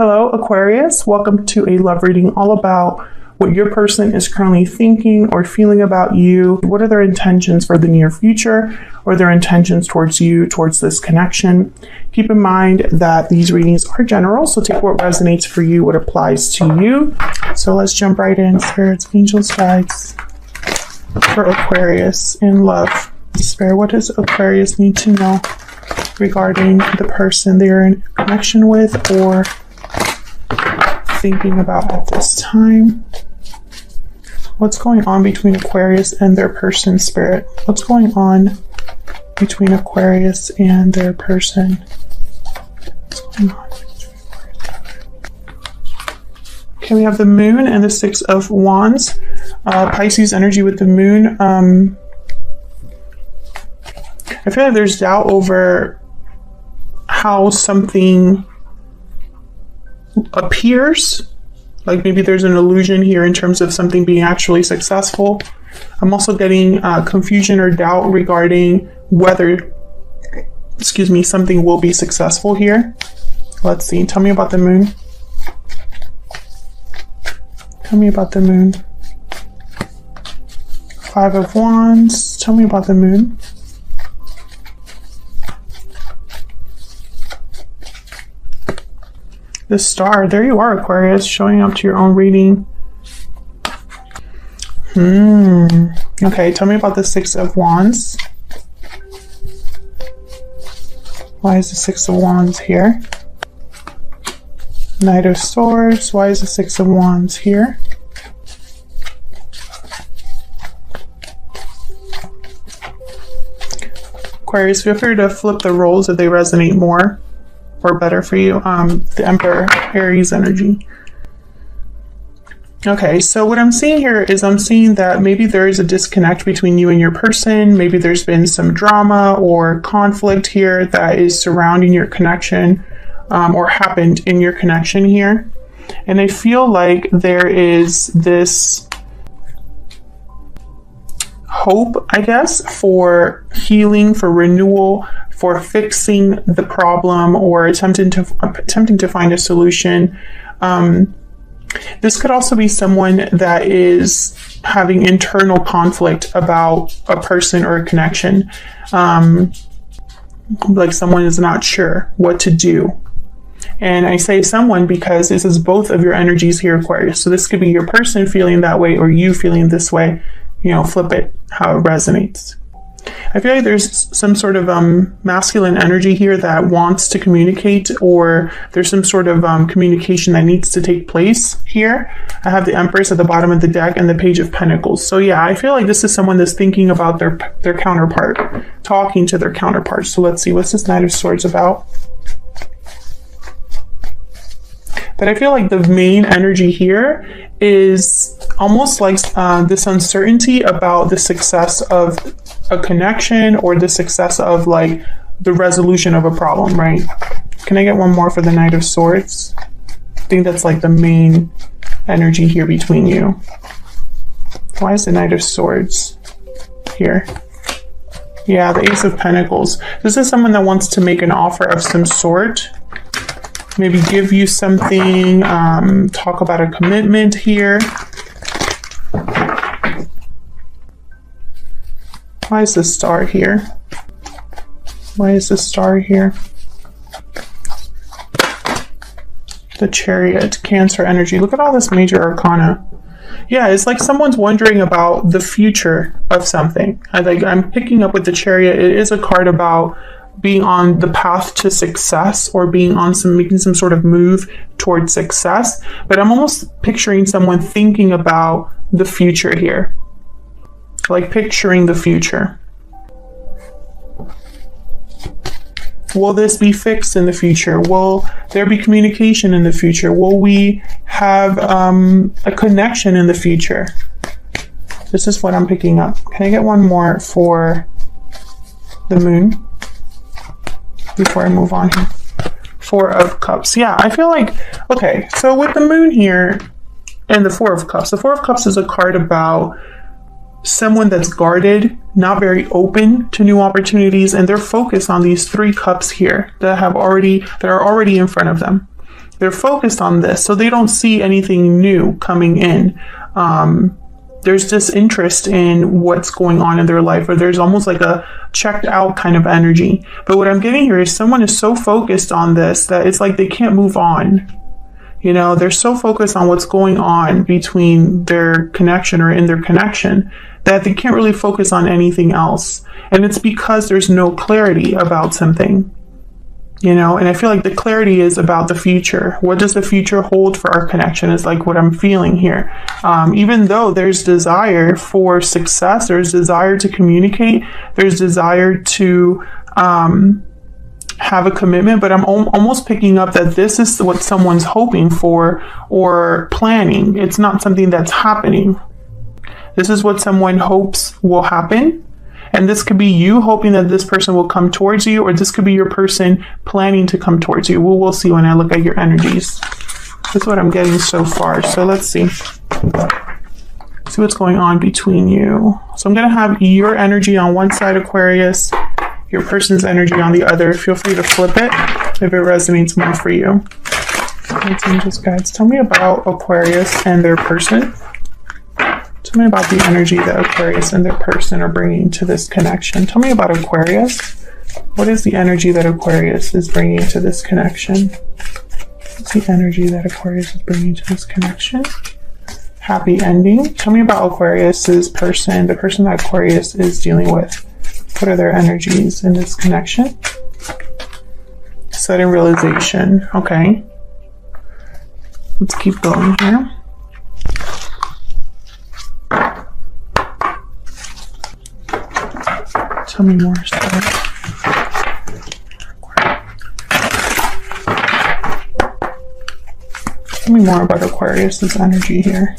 Hello, Aquarius. Welcome to a love reading all about what your person is currently thinking or feeling about you. What are their intentions for the near future or their intentions towards you, towards this connection? Keep in mind that these readings are general, so take what resonates for you, what applies to you. So let's jump right in. Spirits, angels, guides for Aquarius in love. Spirit, what does Aquarius need to know regarding the person they're in connection with or thinking about at this time? What's going on between Aquarius and their person, Spirit? What's going on between Aquarius and their person? What's going on? Okay, we have the moon and the 6 of wands. Pisces energy with the moon. I feel like there's doubt over how something appears. Like maybe there's an illusion here in terms of something being actually successful. I'm also getting confusion or doubt regarding whether, something will be successful here. Let's see. Tell me about the moon. Tell me about the moon. 5 of wands. Tell me about the moon. The star, there you are, Aquarius, showing up to your own reading. Okay, tell me about the 6 of wands. Why is the 6 of wands here? Knight of swords, why is the 6 of wands here? Aquarius, feel free to flip the roles if they resonate more or better for you. The Emperor, Aries energy. Okay, so what I'm seeing here is I'm seeing that maybe there is a disconnect between you and your person. Maybe there's been some drama or conflict here that is surrounding your connection or happened in your connection here. And I feel like there is this hope, I guess, for healing, for renewal, for fixing the problem or attempting to find a solution. This could also be someone that is having internal conflict about a person or a connection. Like someone is not sure what to do. And I say someone because this is both of your energies here, Aquarius. So this could be your person feeling that way or you feeling this way. Flip it how it resonates. I feel like there's some sort of masculine energy here that wants to communicate, or there's some sort of communication that needs to take place here. I have the Empress at the bottom of the deck and the Page of Pentacles. So yeah, I feel like this is someone that's thinking about their counterpart, talking to their counterpart. So let's see, what's this Knight of Swords about? But I feel like the main energy here is almost like this uncertainty about the success of a connection or the success of like the resolution of a problem, right? Can I get one more for the Knight of Swords? I think that's like the main energy here between you. Why is the Knight of Swords here? Yeah, the Ace of Pentacles. This is someone that wants to make an offer of some sort. Maybe give you something, talk about a commitment here. Why is the Star here? Why is the Star here? The Chariot, Cancer energy. Look at all this major arcana. Yeah, it's like someone's wondering about the future of something. I'm picking up with the Chariot. It is a card about being on the path to success or being on making some sort of move towards success. But I'm almost picturing someone thinking about the future here. Like picturing the future. Will this be fixed in the future? Will there be communication in the future? Will we have a connection in the future? This is what I'm picking up. Can I get one more for the moon before I move on here? 4 of Cups. Yeah, I feel like, okay, so with the moon here and the 4 of Cups, the 4 of Cups is a card about someone that's guarded, not very open to new opportunities, and they're focused on these 3 cups here that are already in front of them. They're focused on this, so they don't see anything new coming in. There's disinterest in what's going on in their life, or there's almost like a checked out kind of energy. But what I'm getting here is someone is so focused on this that it's like they can't move on. You know, they're so focused on what's going on between their connection or in their connection that they can't really focus on anything else. And it's because there's no clarity about something. You know, and I feel like the clarity is about the future. What does the future hold for our connection is like what I'm feeling here. Even though there's desire for success, there's desire to communicate, there's desire to have a commitment, but I'm almost picking up that this is what someone's hoping for or planning. It's not something that's happening. This is what someone hopes will happen. And this could be you hoping that this person will come towards you, or this could be your person planning to come towards you. We'll see when I look at your energies. That's what I'm getting so far. So let's see. See what's going on between you. So I'm going to have your energy on one side, Aquarius, your person's energy on the other. Feel free to flip it if it resonates more for you. Let's angels, guides. Tell me about Aquarius and their person. Tell me about the energy that Aquarius and their person are bringing to this connection. Tell me about Aquarius. What is the energy that Aquarius is bringing to this connection? What's the energy that Aquarius is bringing to this connection? Happy ending. Tell me about Aquarius's person, the person that Aquarius is dealing with. What are their energies in this connection? Sudden realization. Okay. Let's keep going here. Tell me more stuff. Tell me more about Aquarius's energy here.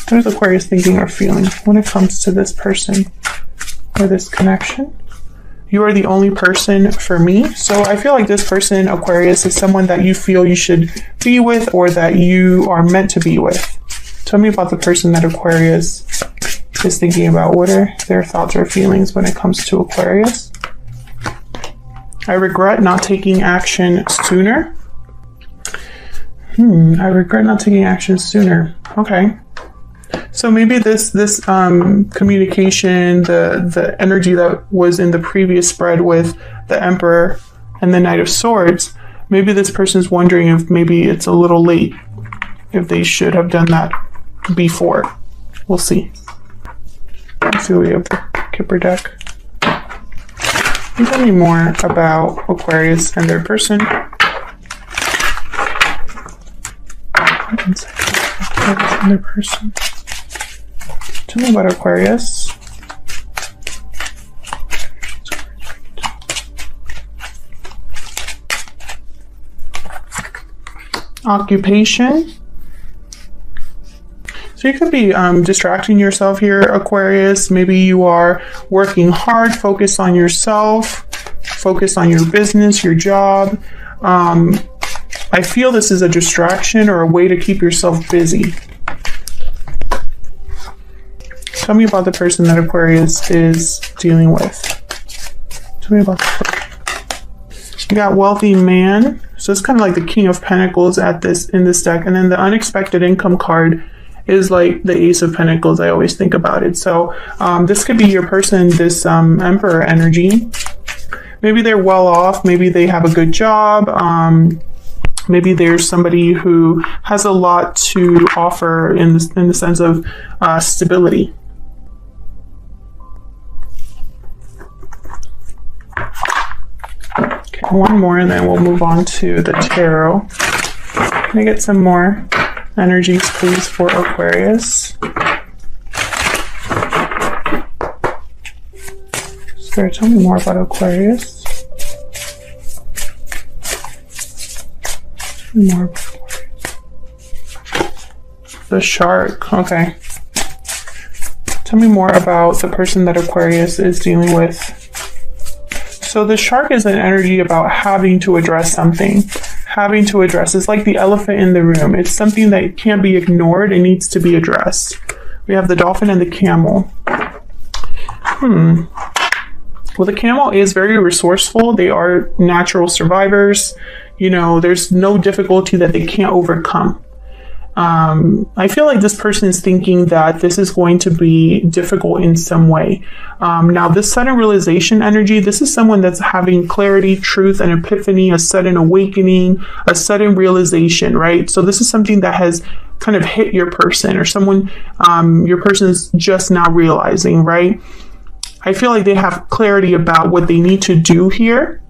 What is Aquarius thinking or feeling when it comes to this person or this connection? You are the only person for me. So I feel like this person, Aquarius, is someone that you feel you should be with or that you are meant to be with. Tell me about the person that Aquarius is thinking about. What are their thoughts or feelings when it comes to Aquarius? I regret not taking action sooner. I regret not taking action sooner. Okay. So maybe this communication, the energy that was in the previous spread with the Emperor and the Knight of Swords, maybe this person's wondering if maybe it's a little late, if they should have done that before. We'll see. Let's see what we have the Kipper deck. Tell me more about Aquarius and their person. Aquarius and their person. Tell me about Aquarius. Occupation. So you could be distracting yourself here, Aquarius. Maybe you are working hard, focused on yourself, focused on your business, your job. I feel this is a distraction or a way to keep yourself busy. Tell me about the person that Aquarius is dealing with. Tell me about the person. You got wealthy man. So it's kind of like the King of Pentacles in this deck. And then the unexpected income card is like the Ace of Pentacles. I always think about it. So this could be your person, this Emperor energy. Maybe they're well off. Maybe they have a good job. Maybe there's somebody who has a lot to offer in the sense of stability. Okay, one more and then we'll move on to the tarot. Can I get some more energies, please, for Aquarius? Spirit, tell me more about Aquarius. More about Aquarius. The shark. Okay. Tell me more about the person that Aquarius is dealing with. So the shark is an energy about having to address something. Having to address. It's like the elephant in the room. It's something that can't be ignored. It needs to be addressed. We have the dolphin and the camel. What Well, the camel is very resourceful. They are natural survivors. You know, there's no difficulty that they can't overcome. I feel like this person is thinking that this is going to be difficult in some way. Now, this sudden realization energy, this is someone that's having clarity, truth, an epiphany, a sudden awakening, a sudden realization, right? So this is something that has kind of hit your person, or someone, your person is just now realizing, right? I feel like they have clarity about what they need to do here.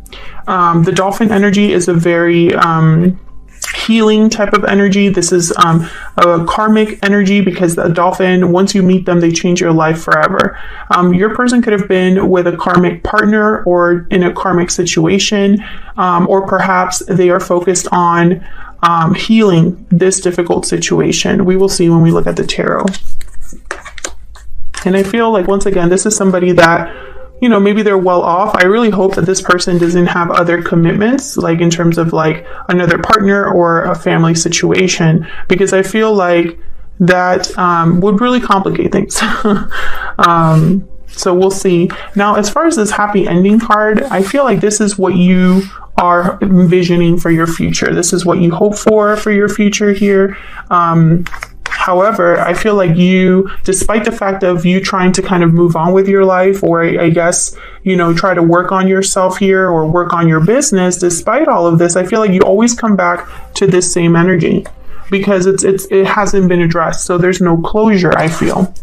The dolphin energy is a very healing type of energy. This is a karmic energy, because the dolphin, once you meet them, they change your life forever. Your person could have been with a karmic partner or in a karmic situation, or perhaps they are focused on healing this difficult situation. We will see when we look at the tarot. And I feel like, once again, this is somebody that, you know, maybe they're well off. I really hope that this person doesn't have other commitments, like in terms of like another partner or a family situation, because I feel like that would really complicate things. So we'll see. Now, as far as this happy ending card, I feel like this is what you are envisioning for your future. This is what you hope for your future here. However, I feel like you, despite the fact of you trying to kind of move on with your life, or I guess, you know, try to work on yourself here or work on your business, despite all of this, I feel like you always come back to this same energy, because it hasn't been addressed. So there's no closure, I feel.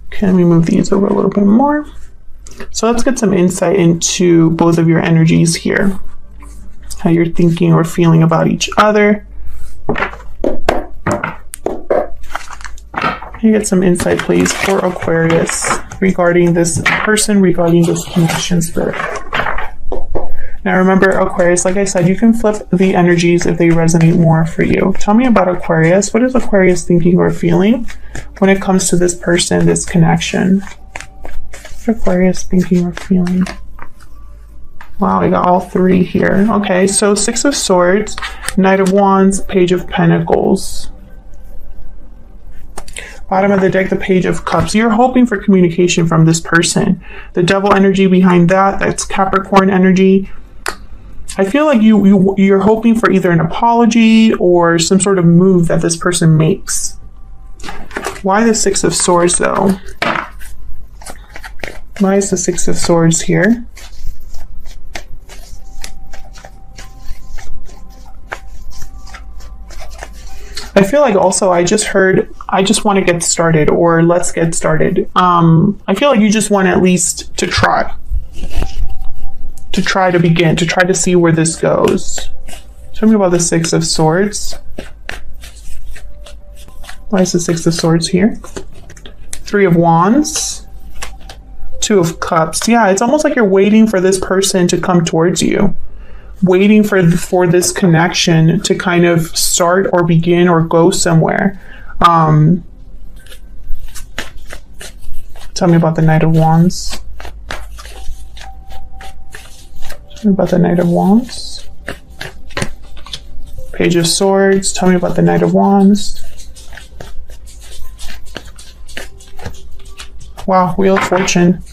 Can we move these over a little bit more? So let's get some insight into both of your energies here, how you're thinking or feeling about each other. Can you get some insight, please, for Aquarius regarding this person, regarding this connection spirit? Now, remember, Aquarius, like I said, you can flip the energies if they resonate more for you. Tell me about Aquarius. What is Aquarius thinking or feeling when it comes to this person, this connection? What's Aquarius thinking or feeling? Wow, I got all three here. Okay, so Six of Swords, Knight of Wands, Page of Pentacles. Bottom of the deck, the Page of Cups. You're hoping for communication from this person. The Devil energy behind that, that's Capricorn energy. I feel like you're hoping for either an apology or some sort of move that this person makes. Why the Six of Swords, though? Why is the Six of Swords here? I feel like also I just heard, I just want to get started, or let's get started. I feel like you just want at least to try to begin, to try to see where this goes. Tell me about the Six of Swords. Why is the Six of Swords here? Three of Wands, Two of Cups. Yeah, it's almost like you're waiting for this person to come towards you. Waiting for this connection to kind of start or begin or go somewhere. Tell me about the Knight of Wands. Tell me about the Knight of Wands. Page of Swords. Tell me about the Knight of Wands. Wow, Wheel of Fortune.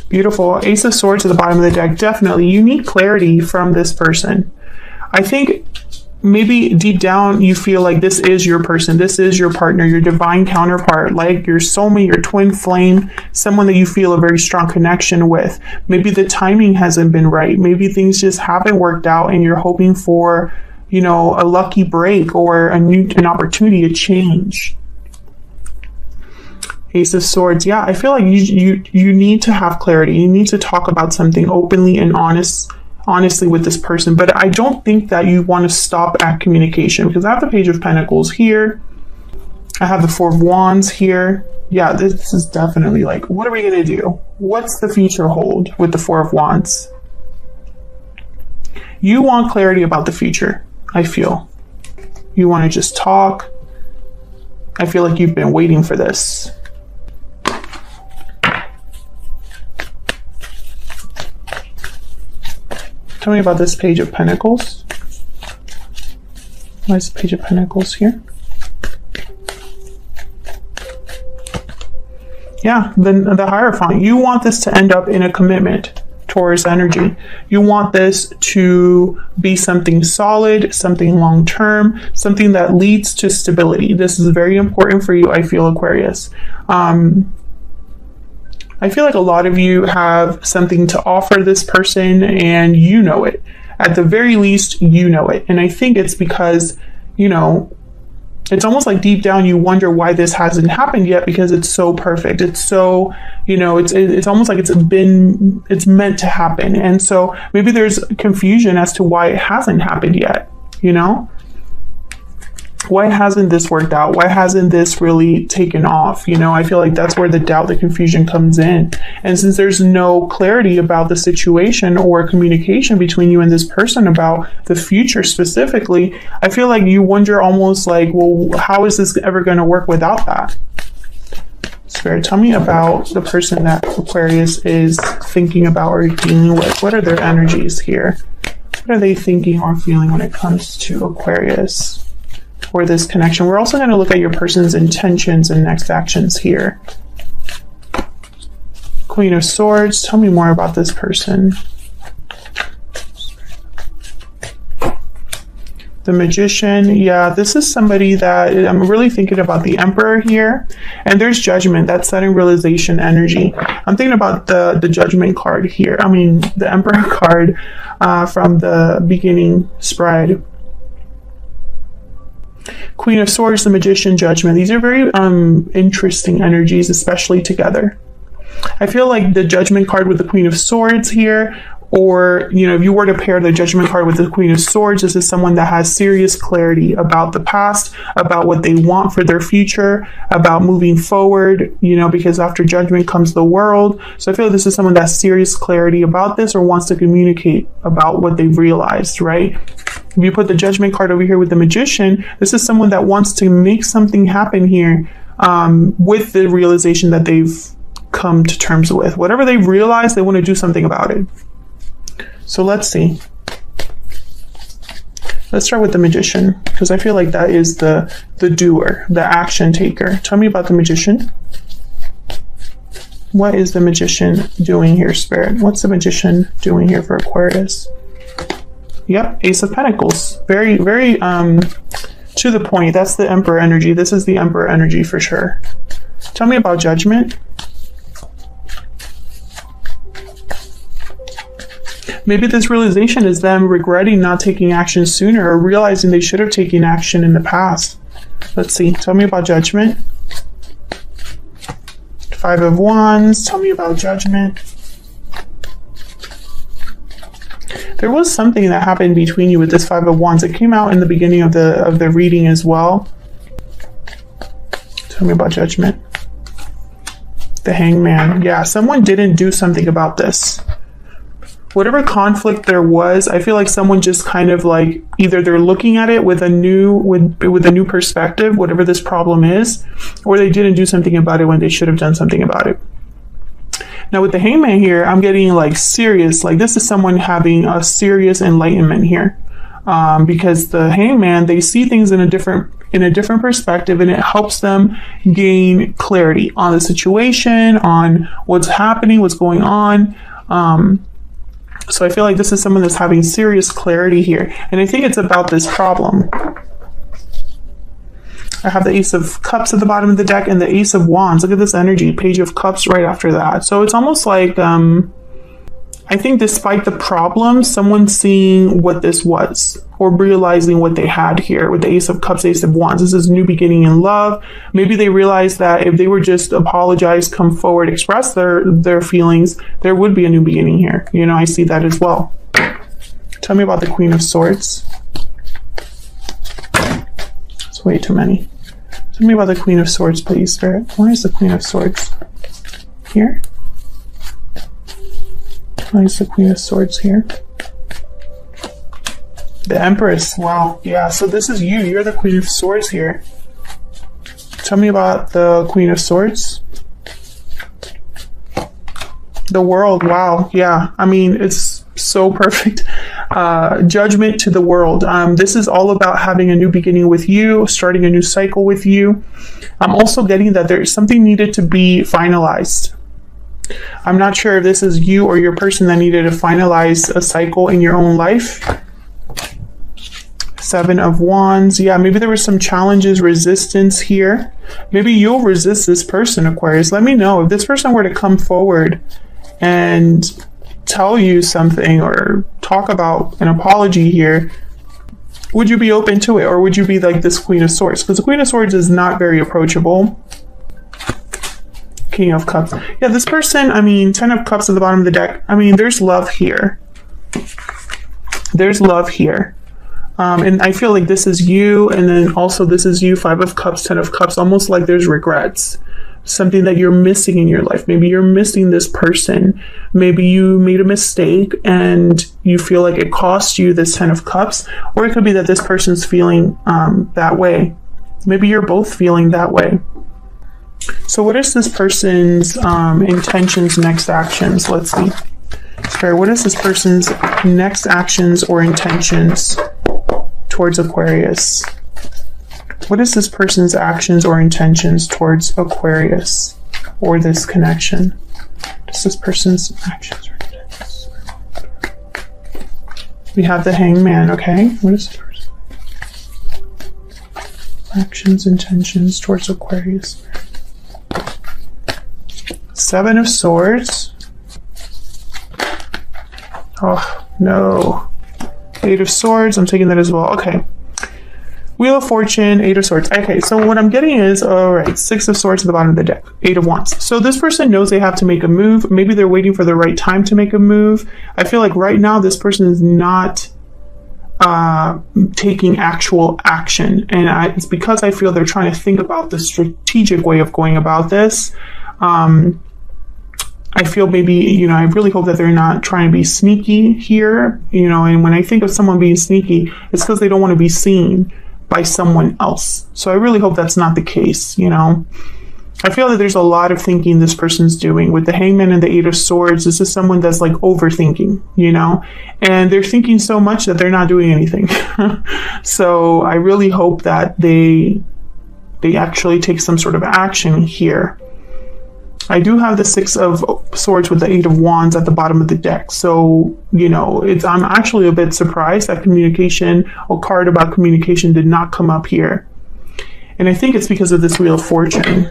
Beautiful. Ace of Swords at the bottom of the deck. Definitely, you need clarity from this person. I think maybe deep down you feel like this is your person. This is your partner, your divine counterpart, like your soulmate, your twin flame, someone that you feel a very strong connection with. Maybe the timing hasn't been right. Maybe things just haven't worked out and you're hoping for, you know, a lucky break or an opportunity to change. Ace of Swords. Yeah, I feel like you need to have clarity. You need to talk about something openly and honestly with this person. But I don't think that you want to stop at communication, because I have the Page of Pentacles here. I have the Four of Wands here. Yeah, this is definitely like, what are we going to do? What's the future hold with the Four of Wands? You want clarity about the future, I feel. You want to just talk. I feel like you've been waiting for this. Tell me about this Page of Pentacles. Why is the Page of Pentacles here? Yeah, the Hierophant. You want this to end up in a commitment, Taurus energy. You want this to be something solid, something long-term, something that leads to stability. This is very important for you, I feel, Aquarius. I feel like a lot of you have something to offer this person and you know it. At the very least, you know it. And I think it's because, you know, it's almost like deep down you wonder why this hasn't happened yet, because it's so perfect. It's so, you know, it's almost like it's meant to happen. And so maybe there's confusion as to why it hasn't happened yet, you know? Why hasn't this worked out? Why hasn't this really taken off? You know, I feel like that's where the doubt, the confusion comes in. And since there's no clarity about the situation or communication between you and this person about the future specifically, I feel like you wonder almost like, well, how is this ever going to work without that? Spirit, tell me about the person that Aquarius is thinking about or dealing with. What are their energies here? What are they thinking or feeling when it comes to Aquarius? For this connection. We're also going to look at your person's intentions and next actions here. Queen of Swords, tell me more about this person. The Magician, yeah, this is somebody that I'm really thinking about the Emperor here. And there's Judgment, that sudden realization energy. I'm thinking about the Judgment card here. I mean, the Emperor card from the beginning spread. Queen of Swords, the Magician, Judgment. These are very interesting energies, especially together. I feel like the Judgment card with the Queen of Swords here, or, you know, if you were to pair the Judgment card with the Queen of Swords, this is someone that has serious clarity about the past, about what they want for their future, about moving forward, you know, because after Judgment comes the World. So I feel like this is someone that has serious clarity about this or wants to communicate about what they've realized, right? If you put the Judgment card over here with the Magician, this is someone that wants to make something happen here with the realization that they've come to terms with. Whatever they've realized, they want to do something about it. So let's see. Let's start with the Magician, because I feel like that is the doer, the action taker. Tell me about the Magician. What is the Magician doing here, Spirit? What's the Magician doing here for Aquarius? Yep, Ace of Pentacles. Very, very to the point. That's the Emperor energy. This is the Emperor energy for sure. Tell me about Judgment. Maybe this realization is them regretting not taking action sooner or realizing they should have taken action in the past. Let's see. Tell me about Judgment. Five of Wands. Tell me about Judgment. There was something that happened between you with this Five of Wands. It came out in the beginning of the reading as well. Tell me about Judgment. The Hangman. Yeah, someone didn't do something about this. Whatever conflict there was, I feel like someone just kind of like either they're looking at it with a new perspective, whatever this problem is, or they didn't do something about it when they should have done something about it. Now with the Hangman here, I'm getting like serious, like this is someone having a serious enlightenment here. Because the Hangman, they see things in a different perspective, and it helps them gain clarity on the situation, on what's happening, what's going on. So I feel like this is someone that's having serious clarity here. And I think it's about this problem. I have the Ace of Cups at the bottom of the deck and the Ace of Wands. Look at this energy. Page of Cups right after that. So it's almost like, I think despite the problem, someone's seeing what this was or realizing what they had here with the Ace of Cups, Ace of Wands. This is a new beginning in love. Maybe they realized that if they were just apologize, come forward, express their feelings, there would be a new beginning here. You know, I see that as well. Tell me about the Queen of Swords. It's way too many. Tell me about the Queen of Swords, please, Spirit. Why is the Queen of Swords here? Why is the Queen of Swords here? The Empress. Wow. Yeah, so this is you. You're the Queen of Swords here. Tell me about the Queen of Swords. The World. Wow. Yeah. I mean, it's so perfect. Judgment to the World. This is all about having a new beginning with you, starting a new cycle with you. I'm also getting that there's something needed to be finalized. I'm not sure if this is you or your person that needed to finalize a cycle in your own life. 7 of Wands. Yeah, maybe there were some challenges, resistance here. Maybe you'll resist this person, Aquarius. Let me know if this person were to come forward and tell you something or talk about an apology here. Would you be open to it, or would you be like this Queen of Swords? Because the Queen of Swords is not very approachable. King of Cups. Yeah, this person, I mean, 10 of Cups at the bottom of the deck. I mean, there's love here. There's love here. And I feel like this is you, and then also this is you, 5 of Cups, 10 of Cups, almost like there's regrets. Something that you're missing in your life. Maybe you're missing this person. Maybe you made a mistake and you feel like it cost you this 10 of Cups, or it could be that this person's feeling that way. Maybe you're both feeling that way. So what is this person's intentions, next actions? Let's see. Sorry, what is this person's next actions or intentions towards Aquarius? What is this person's actions or intentions towards Aquarius or this connection? What is this person's actions or intentions? We have the Hangman, okay? What is this person's actions, intentions towards Aquarius? 7 of Swords. Oh, no. 8 of Swords, I'm taking that as well. Okay. Wheel of Fortune, 8 of Swords. Okay, so what I'm getting is, all right, 6 of Swords at the bottom of the deck, 8 of Wands. So this person knows they have to make a move. Maybe they're waiting for the right time to make a move. I feel like right now this person is not taking actual action. And it's because I feel they're trying to think about the strategic way of going about this. I feel maybe, you know, I really hope that they're not trying to be sneaky here, you know, and when I think of someone being sneaky, it's because they don't want to be seen by someone else. So I really hope that's not the case, you know. I feel that there's a lot of thinking this person's doing. With the Hangman and the 8 of Swords, this is someone that's like overthinking, you know, and they're thinking so much that they're not doing anything. So I really hope that they actually take some sort of action here. I do have the 6 of Swords with the 8 of Wands at the bottom of the deck. So, you know, I'm actually a bit surprised that communication, a card about communication did not come up here. And I think it's because of this Wheel of Fortune.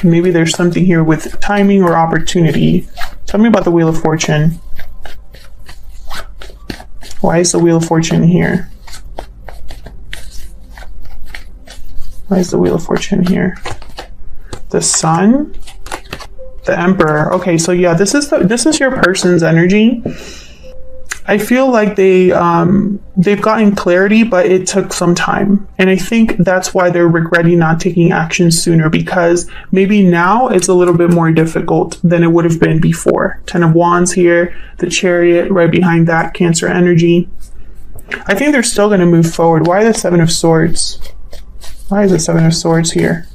Maybe there's something here with timing or opportunity. Tell me about the Wheel of Fortune. Why is the Wheel of Fortune here? Why is the Wheel of Fortune here? The Sun, the Emperor. Okay, so yeah, this is your person's energy. I feel like they've gotten clarity, but it took some time, and I think that's why they're regretting not taking action sooner, because maybe now it's a little bit more difficult than it would have been before. 10 of Wands here, the Chariot right behind that, Cancer energy. I think they're still going to move forward. Why the 7 of Swords? Why is the 7 of Swords here?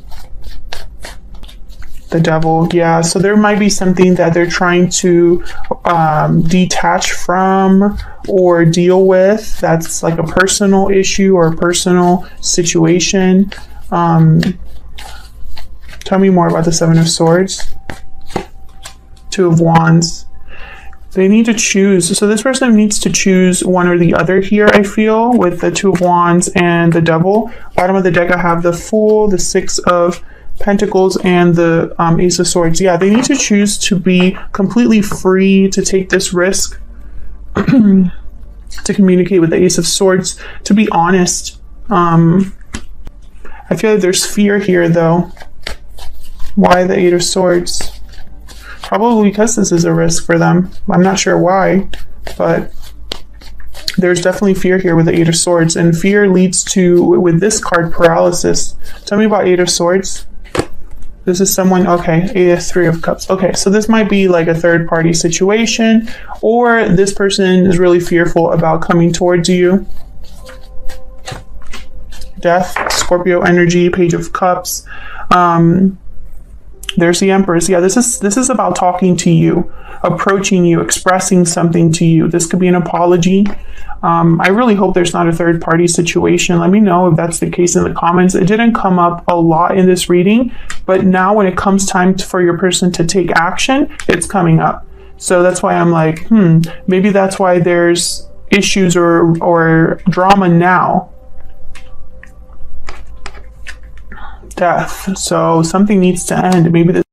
The Devil. Yeah, so there might be something that they're trying to detach from or deal with that's like a personal issue or a personal situation. Tell me more about the 7 of Swords. 2 of Wands. They need to choose. So this person needs to choose one or the other here, I feel, with the 2 of Wands and the Devil. Bottom of the deck, I have the Fool, the 6 of Pentacles, and the Ace of Swords. Yeah, they need to choose to be completely free to take this risk, to communicate with the Ace of Swords, to be honest. I feel like there's fear here, though. Why the 8 of Swords? Probably because this is a risk for them. I'm not sure why, but there's definitely fear here with the 8 of Swords, and fear leads to, with this card, paralysis. Tell me about 8 of Swords. This is someone, okay, 3 of Cups. Okay, so this might be like a third party situation, or this person is really fearful about coming towards you. Death, Scorpio energy, Page of Cups. There's the Empress. Yeah, this is about talking to you, approaching you, expressing something to you. This could be an apology. I really hope there's not a third party situation. Let me know if that's the case in the comments. It didn't come up a lot in this reading, but now when it comes time for your person to take action, it's coming up. So that's why I'm like, maybe that's why there's issues or drama now. Death. So something needs to end. Maybe this